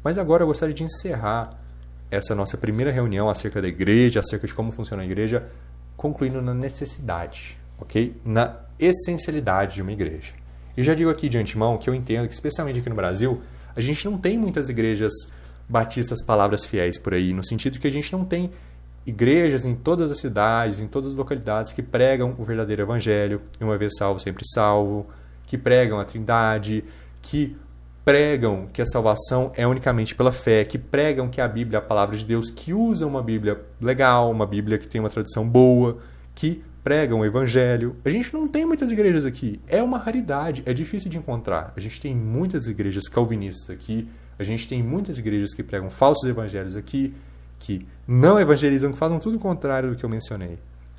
Mas agora eu gostaria de encerrar essa nossa primeira reunião acerca da igreja, acerca de como funciona a igreja, concluindo na necessidade, ok? Na essencialidade de uma igreja. E já digo aqui de antemão que eu entendo que, especialmente aqui no Brasil, a gente não tem muitas igrejas batistas palavras fiéis por aí, no sentido que a gente não tem igrejas em todas as cidades, em todas as localidades que pregam o verdadeiro evangelho, uma vez salvo, sempre salvo, que pregam a Trindade, que pregam que a salvação é unicamente pela fé, que pregam que a Bíblia é a palavra de Deus, que usam uma Bíblia legal, uma Bíblia que tem uma tradução boa, que pregam o evangelho. A gente não tem muitas igrejas aqui. É uma raridade, é difícil de encontrar. A gente tem muitas igrejas calvinistas aqui, a gente tem muitas igrejas que pregam falsos evangelhos aqui, que não evangelizam, que fazem tudo o contrário do que eu mencionei.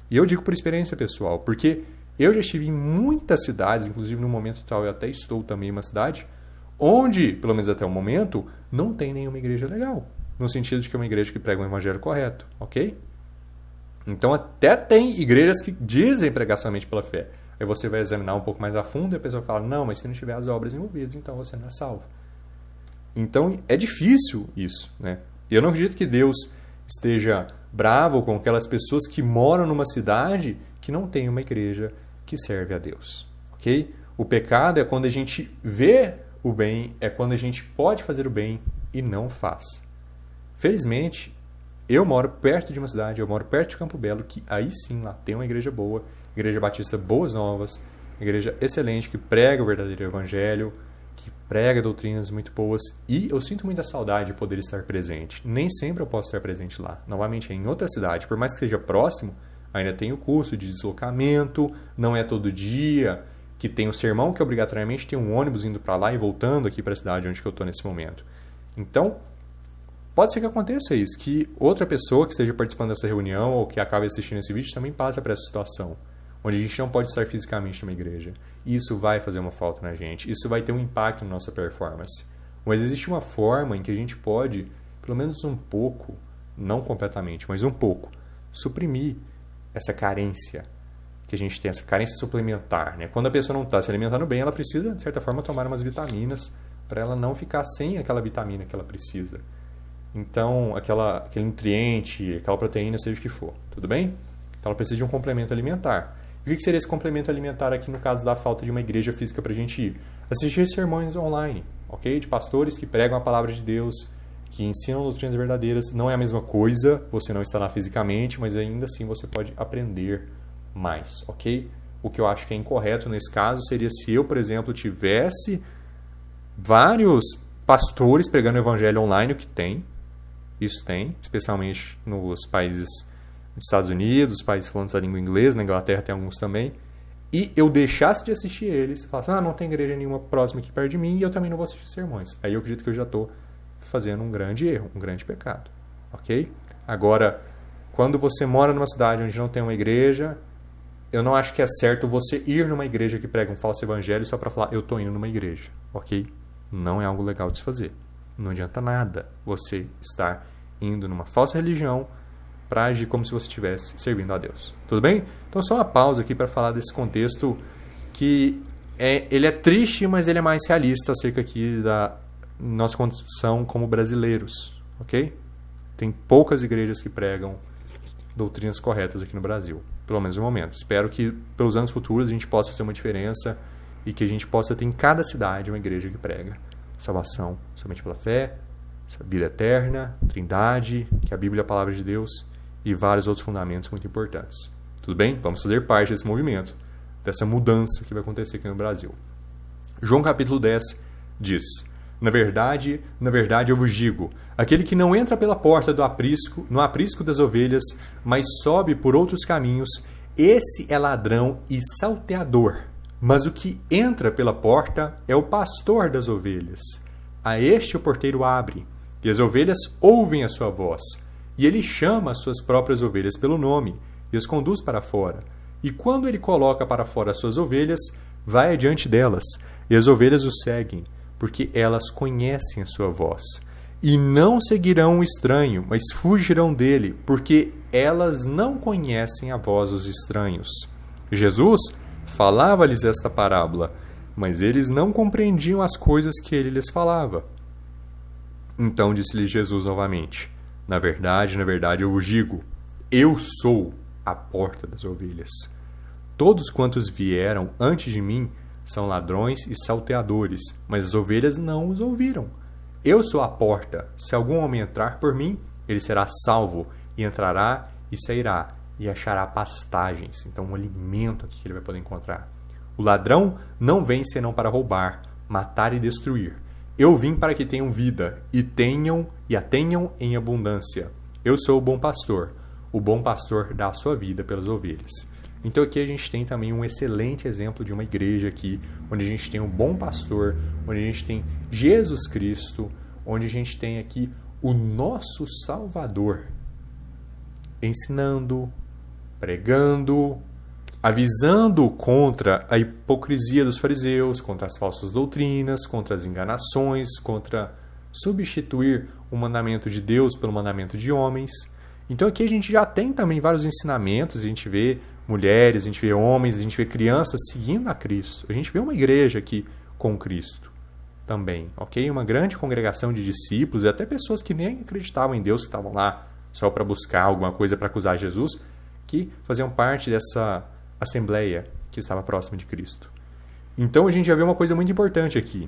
E eu digo por experiência pessoal, porque eu já estive em muitas cidades, inclusive no momento atual eu até estou também em uma cidade, onde, pelo menos até o momento, não tem nenhuma igreja legal. No sentido de que é uma igreja que prega um evangelho correto, ok? Então até tem igrejas que dizem pregar somente pela fé. Aí você vai examinar um pouco mais a fundo e a pessoa fala: não, mas se não tiver as obras envolvidas, então você não é salvo. Então é difícil isso, né? E eu não acredito que Deus esteja bravo com aquelas pessoas que moram numa cidade que não tem uma igreja que serve a Deus, ok? O pecado é quando a gente vê o bem, é quando a gente pode fazer o bem e não faz. Felizmente, eu moro perto de uma cidade, eu moro perto de Campo Belo, que aí sim lá tem uma igreja boa, igreja batista Boas Novas, igreja excelente, que prega o verdadeiro evangelho, que prega doutrinas muito boas, e eu sinto muita saudade de poder estar presente. Nem sempre eu posso estar presente lá. Novamente, é em outra cidade, por mais que seja próximo, ainda tem o custo de deslocamento, não é todo dia que tem o sermão, que obrigatoriamente tem um ônibus indo para lá e voltando aqui para a cidade onde eu estou nesse momento. Então, pode ser que aconteça isso, que outra pessoa que esteja participando dessa reunião ou que acabe assistindo esse vídeo também passe por essa situação, onde a gente não pode estar fisicamente numa igreja. Isso vai fazer uma falta na gente, isso vai ter um impacto na nossa performance. Mas existe uma forma em que a gente pode, pelo menos um pouco, não completamente, mas um pouco, suprimir essa carência que a gente tem, essa carência suplementar, né? Quando a pessoa não está se alimentando bem, ela precisa, de certa forma, tomar umas vitaminas para ela não ficar sem aquela vitamina que ela precisa. Então, aquele nutriente, aquela proteína, seja o que for, tudo bem? Então, ela precisa de um complemento alimentar. E o que seria esse complemento alimentar aqui no caso da falta de uma igreja física para a gente ir? Assistir sermões online, ok? De pastores que pregam a palavra de Deus, que ensinam doutrinas verdadeiras. Não é a mesma coisa, você não está lá fisicamente, mas ainda assim você pode aprender mais, ok? O que eu acho que é incorreto nesse caso seria se eu, por exemplo, tivesse vários pastores pregando o evangelho online, o que tem, isso tem, especialmente nos países dos Estados Unidos, países falando essa língua inglesa, na Inglaterra tem alguns também, e eu deixasse de assistir eles, falasse, não tem igreja nenhuma próxima aqui perto de mim e eu também não vou assistir sermões. Aí eu acredito que eu já estou fazendo um grande erro, um grande pecado, ok? Agora, quando você mora numa cidade onde não tem uma igreja, eu não acho que é certo você ir numa igreja que prega um falso evangelho só para falar, eu estou indo numa igreja, ok? Não é algo legal de se fazer. Não adianta nada você estar indo numa falsa religião para agir como se você estivesse servindo a Deus. Tudo bem? Então, só uma pausa aqui para falar desse contexto que ele é triste, mas ele é mais realista acerca aqui da nossa condição como brasileiros, ok? Tem poucas igrejas que pregam doutrinas corretas aqui no Brasil, pelo menos no momento. Espero que, pelos anos futuros, a gente possa fazer uma diferença e que a gente possa ter em cada cidade uma igreja que prega salvação somente pela fé, vida eterna, trindade, que a Bíblia é a palavra de Deus e vários outros fundamentos muito importantes. Tudo bem? Vamos fazer parte desse movimento, dessa mudança que vai acontecer aqui no Brasil. João capítulo 10 diz, na verdade eu vos digo, aquele que não entra pela porta no aprisco das ovelhas, mas sobe por outros caminhos, esse é ladrão e salteador. Mas o que entra pela porta é o pastor das ovelhas. A este o porteiro abre, e as ovelhas ouvem a sua voz. E ele chama as suas próprias ovelhas pelo nome, e as conduz para fora. E quando ele coloca para fora as suas ovelhas, vai adiante delas, e as ovelhas o seguem, porque elas conhecem a sua voz. E não seguirão o estranho, mas fugirão dele, porque elas não conhecem a voz dos estranhos. Jesus falava-lhes esta parábola, mas eles não compreendiam as coisas que ele lhes falava. Então disse-lhe Jesus novamente, na verdade eu vos digo, eu sou a porta das ovelhas. Todos quantos vieram antes de mim são ladrões e salteadores, mas as ovelhas não os ouviram. Eu sou a porta. Se algum homem entrar por mim, ele será salvo, e entrará e sairá, e achará pastagens. Então, um alimento aqui que ele vai poder encontrar. O ladrão não vem senão para roubar, matar e destruir. Eu vim para que tenham vida, e a tenham em abundância. Eu sou o bom pastor. O bom pastor dá a sua vida pelas ovelhas. Então aqui a gente tem também um excelente exemplo de uma igreja aqui, onde a gente tem um bom pastor, onde a gente tem Jesus Cristo, onde a gente tem aqui o nosso Salvador, ensinando, pregando, avisando contra a hipocrisia dos fariseus, contra as falsas doutrinas, contra as enganações, contra substituir o mandamento de Deus pelo mandamento de homens. Então aqui a gente já tem também vários ensinamentos, a gente vê mulheres, a gente vê homens, a gente vê crianças seguindo a Cristo. A gente vê uma igreja aqui com Cristo também, ok? Uma grande congregação de discípulos e até pessoas que nem acreditavam em Deus, que estavam lá só para buscar alguma coisa para acusar Jesus, que faziam parte dessa assembleia que estava próxima de Cristo. Então a gente já vê uma coisa muito importante aqui,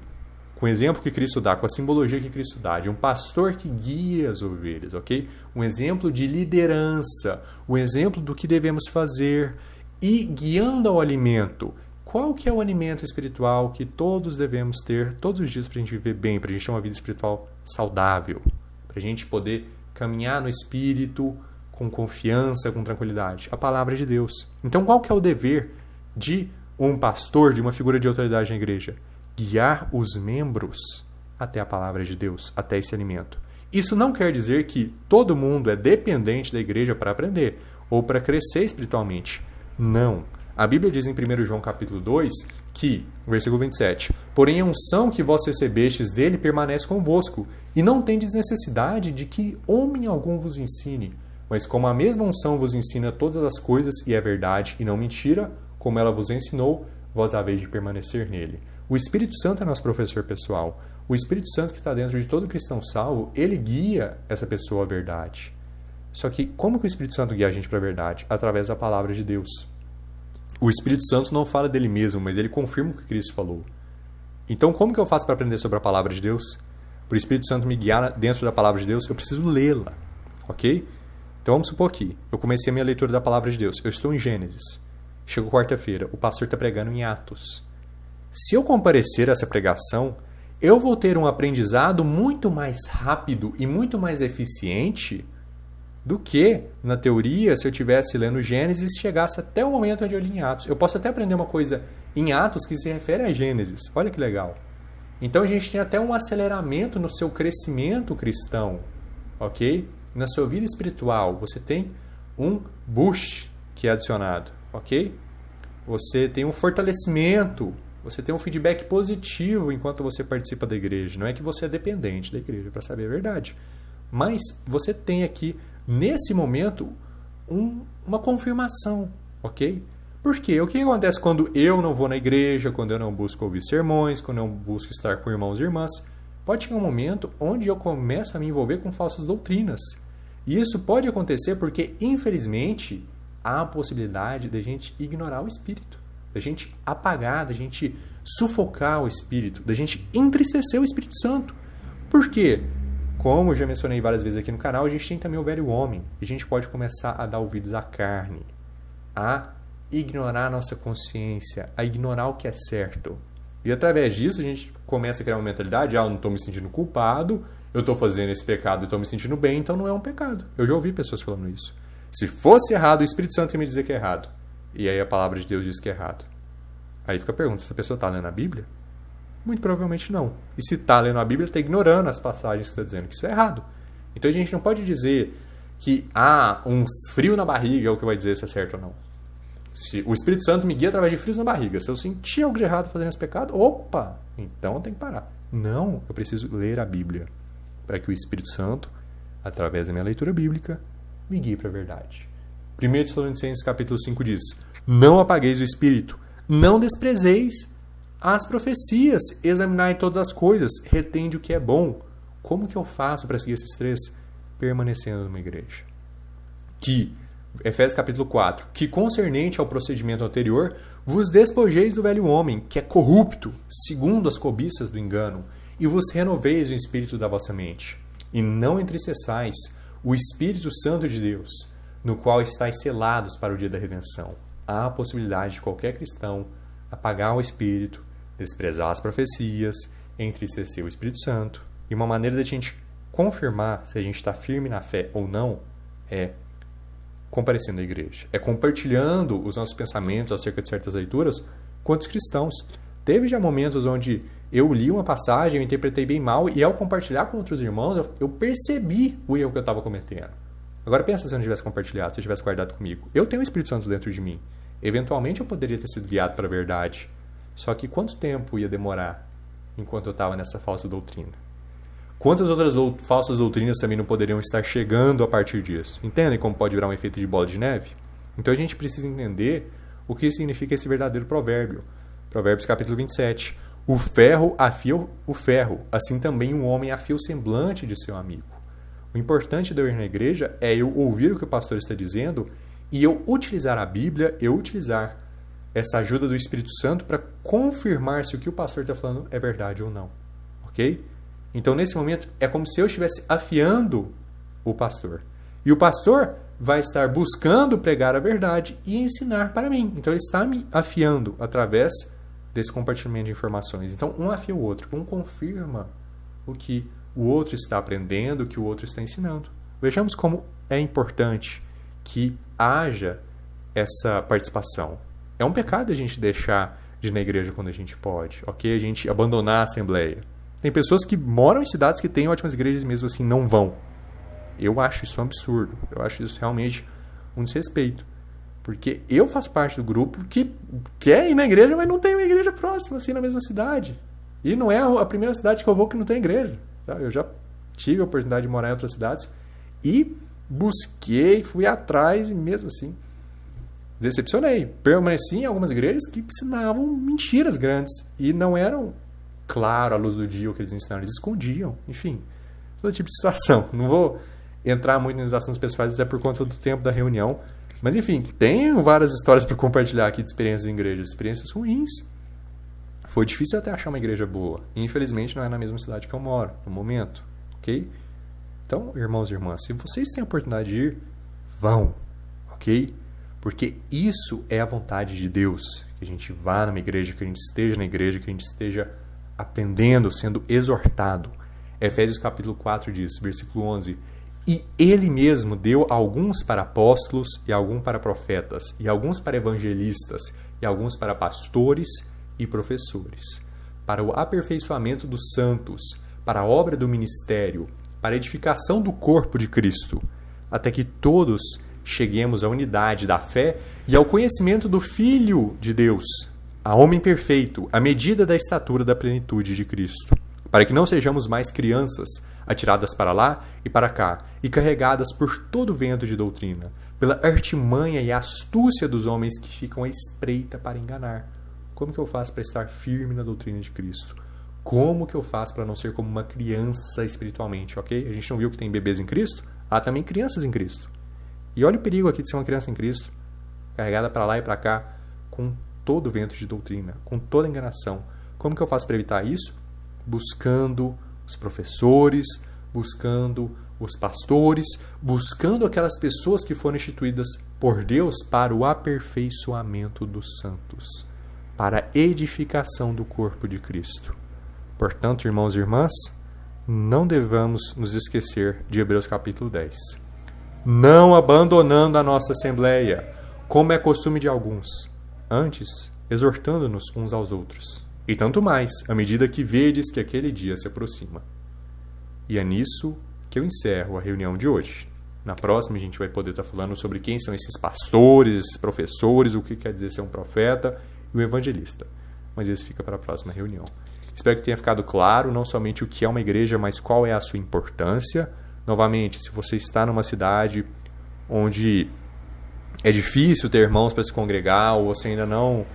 com o exemplo que Cristo dá, com a simbologia que Cristo dá, de um pastor que guia as ovelhas, ok? Um exemplo de liderança, um exemplo do que devemos fazer e guiando ao alimento. Qual que é o alimento espiritual que todos devemos ter todos os dias para a gente viver bem, para a gente ter uma vida espiritual saudável, para a gente poder caminhar no Espírito com confiança, com tranquilidade? A palavra de Deus. Então qual que é o dever de um pastor, de uma figura de autoridade na igreja? Guiar os membros até a palavra de Deus, até esse alimento. Isso não quer dizer que todo mundo é dependente da igreja para aprender ou para crescer espiritualmente. Não. A Bíblia diz em 1 João capítulo 2 que, versículo 27, porém a unção que vós recebestes dele permanece convosco, e não tendes necessidade de que homem algum vos ensine, mas como a mesma unção vos ensina todas as coisas e é verdade e não mentira, como ela vos ensinou, vós haveis de permanecer nele. O Espírito Santo é nosso professor pessoal. O Espírito Santo que está dentro de todo cristão salvo, ele guia essa pessoa à verdade. Só que como que o Espírito Santo guia a gente para a verdade? Através da palavra de Deus. O Espírito Santo não fala dele mesmo, mas ele confirma o que Cristo falou. Então, como que eu faço para aprender sobre a palavra de Deus? Para o Espírito Santo me guiar dentro da palavra de Deus, eu preciso lê-la, ok? Então, vamos supor que eu comecei a minha leitura da palavra de Deus. Eu estou em Gênesis. Chegou quarta-feira, o pastor está pregando em Atos. Se eu comparecer a essa pregação, eu vou ter um aprendizado muito mais rápido e muito mais eficiente do que, na teoria, se eu estivesse lendo Gênesis e chegasse até o momento onde eu li em Atos. Eu posso até aprender uma coisa em Atos que se refere a Gênesis. Olha que legal. Então a gente tem até um aceleramento no seu crescimento cristão, ok? Na sua vida espiritual, você tem um boost que é adicionado, ok? Você tem um fortalecimento, você tem um feedback positivo enquanto você participa da igreja. Não é que você é dependente da igreja, para saber a verdade. Mas você tem aqui, nesse momento, uma confirmação, ok? Por quê? O que acontece quando eu não vou na igreja, quando eu não busco ouvir sermões, quando eu não busco estar com irmãos e irmãs? Pode chegar um momento onde eu começo a me envolver com falsas doutrinas. E isso pode acontecer porque, infelizmente, há a possibilidade de a gente ignorar o Espírito, da gente apagar, da gente sufocar o Espírito, da gente entristecer o Espírito Santo. Por quê? Como eu já mencionei várias vezes aqui no canal, a gente tem também o velho homem. E a gente pode começar a dar ouvidos à carne, a ignorar a nossa consciência, a ignorar o que é certo. E através disso a gente começa a criar uma mentalidade, eu não estou me sentindo culpado, eu estou fazendo esse pecado e estou me sentindo bem, então não é um pecado. Eu já ouvi pessoas falando isso. Se fosse errado, o Espírito Santo ia me dizer que é errado. E aí a palavra de Deus diz que é errado. Aí fica a pergunta, essa pessoa está lendo a Bíblia? Muito provavelmente não. E se está lendo a Bíblia, está ignorando as passagens que está dizendo que isso é errado. Então a gente não pode dizer que um frio na barriga é o que vai dizer se é certo ou não. Se o Espírito Santo me guia através de frios na barriga. Se eu sentir algo de errado fazendo esse pecado, opa, então eu tenho que parar. Não, eu preciso ler a Bíblia para que o Espírito Santo, através da minha leitura bíblica, me guie para a verdade. 1 Tessalonicenses capítulo 5 diz: não apagueis o Espírito, não desprezeis as profecias, examinai todas as coisas, retende o que é bom. Como que eu faço para seguir esses três? Permanecendo numa igreja. Efésios capítulo 4, que concernente ao procedimento anterior, vos despojeis do velho homem, que é corrupto, segundo as cobiças do engano, e vos renoveis o espírito da vossa mente. E não entristeçais o Espírito Santo de Deus, no qual estáis selados para o dia da redenção. Há a possibilidade de qualquer cristão apagar o Espírito, desprezar as profecias, entristecer o Espírito Santo. E uma maneira de a gente confirmar se a gente está firme na fé ou não é comparecendo à igreja. É compartilhando os nossos pensamentos acerca de certas leituras com outros cristãos. Teve já momentos onde eu li uma passagem, eu interpretei bem mal, e ao compartilhar com outros irmãos, eu percebi o erro que eu estava cometendo. Agora pensa se eu não tivesse compartilhado, se eu tivesse guardado comigo. Eu tenho o Espírito Santo dentro de mim. Eventualmente eu poderia ter sido guiado para a verdade. Só que quanto tempo ia demorar enquanto eu estava nessa falsa doutrina? Quantas outras falsas doutrinas também não poderiam estar chegando a partir disso? Entendem como pode virar um efeito de bola de neve? Então a gente precisa entender o que significa esse verdadeiro provérbio. Provérbios capítulo 27. O ferro afia o ferro, assim também um homem afia o semblante de seu amigo. O importante de eu ir na igreja é eu ouvir o que o pastor está dizendo e eu utilizar a Bíblia, eu utilizar essa ajuda do Espírito Santo para confirmar se o que o pastor está falando é verdade ou não. Ok? Então, nesse momento, é como se eu estivesse afiando o pastor. E o pastor vai estar buscando pregar a verdade e ensinar para mim. Então, ele está me afiando através desse compartilhamento de informações. Então, um afia o outro. Um confirma o que o outro está aprendendo, o que o outro está ensinando. Vejamos como é importante que haja essa participação. É um pecado a gente deixar de ir na igreja quando a gente pode, ok? A gente abandonar a assembleia. Tem pessoas que moram em cidades que têm ótimas igrejas e mesmo assim não vão. Eu acho isso um absurdo. Eu acho isso realmente um desrespeito. Porque eu faço parte do grupo que quer ir na igreja, mas não tem uma igreja próxima, assim, na mesma cidade. E não é a primeira cidade que eu vou que não tem igreja. Eu já tive a oportunidade de morar em outras cidades e busquei, fui atrás e mesmo assim decepcionei. Permaneci em algumas igrejas que ensinavam mentiras grandes e não eram, claro, à luz do dia o que eles ensinaram, eles escondiam. Enfim, todo tipo de situação. Não vou entrar muito nos assuntos pessoais até por conta do tempo da reunião. Mas enfim, tenho várias histórias para compartilhar aqui de experiências em igrejas, experiências ruins. Foi difícil até achar uma igreja boa. E, infelizmente, não é na mesma cidade que eu moro, no momento. Ok? Então, irmãos e irmãs, se vocês têm a oportunidade de ir, vão. Ok? Porque isso é a vontade de Deus. Que a gente vá numa igreja, que a gente esteja na igreja, que a gente esteja aprendendo, sendo exortado. Efésios capítulo 4 diz, versículo 11... E ele mesmo deu alguns para apóstolos, e alguns para profetas, e alguns para evangelistas, e alguns para pastores e professores, para o aperfeiçoamento dos santos, para a obra do ministério, para a edificação do corpo de Cristo, até que todos cheguemos à unidade da fé e ao conhecimento do Filho de Deus, a homem perfeito, à medida da estatura da plenitude de Cristo, para que não sejamos mais crianças, atiradas para lá e para cá, e carregadas por todo vento de doutrina, pela artimanha e astúcia dos homens que ficam à espreita para enganar. Como que eu faço para estar firme na doutrina de Cristo? Como que eu faço para não ser como uma criança espiritualmente, ok? A gente não viu que tem bebês em Cristo? Há também crianças em Cristo. E olha o perigo aqui de ser uma criança em Cristo, carregada para lá e para cá, com todo vento de doutrina, com toda enganação. Como que eu faço para evitar isso? Buscando os professores, buscando os pastores, buscando aquelas pessoas que foram instituídas por Deus para o aperfeiçoamento dos santos, para a edificação do corpo de Cristo. Portanto, irmãos e irmãs, não devamos nos esquecer de Hebreus capítulo 10. Não abandonando a nossa assembleia, como é costume de alguns, antes exortando-nos uns aos outros. E tanto mais, à medida que vedes que aquele dia se aproxima. E é nisso que eu encerro a reunião de hoje. Na próxima a gente vai poder estar falando sobre quem são esses pastores, esses professores, o que quer dizer ser um profeta e um evangelista. Mas isso fica para a próxima reunião. Espero que tenha ficado claro não somente o que é uma igreja, mas qual é a sua importância. Novamente, se você está numa cidade onde é difícil ter irmãos para se congregar, ou você ainda não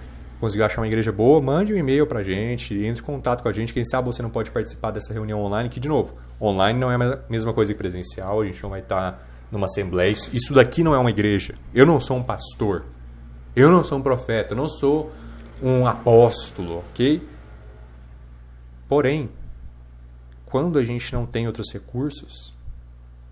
conseguiu achar uma igreja boa, mande um e-mail para a gente, entre em contato com a gente. Quem sabe você não pode participar dessa reunião online, que, de novo, online não é a mesma coisa que presencial, a gente não vai estar numa assembleia. Isso daqui não é uma igreja. Eu não sou um pastor, eu não sou um profeta, eu não sou um apóstolo, ok? Porém, quando a gente não tem outros recursos,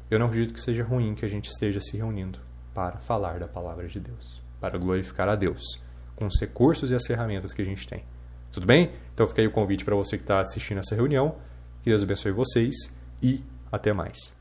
eu não acredito que seja ruim que a gente esteja se reunindo para falar da palavra de Deus, para glorificar a Deus, com os recursos e as ferramentas que a gente tem. Tudo bem? Então fica aí o convite para você que está assistindo essa reunião. Que Deus abençoe vocês e até mais.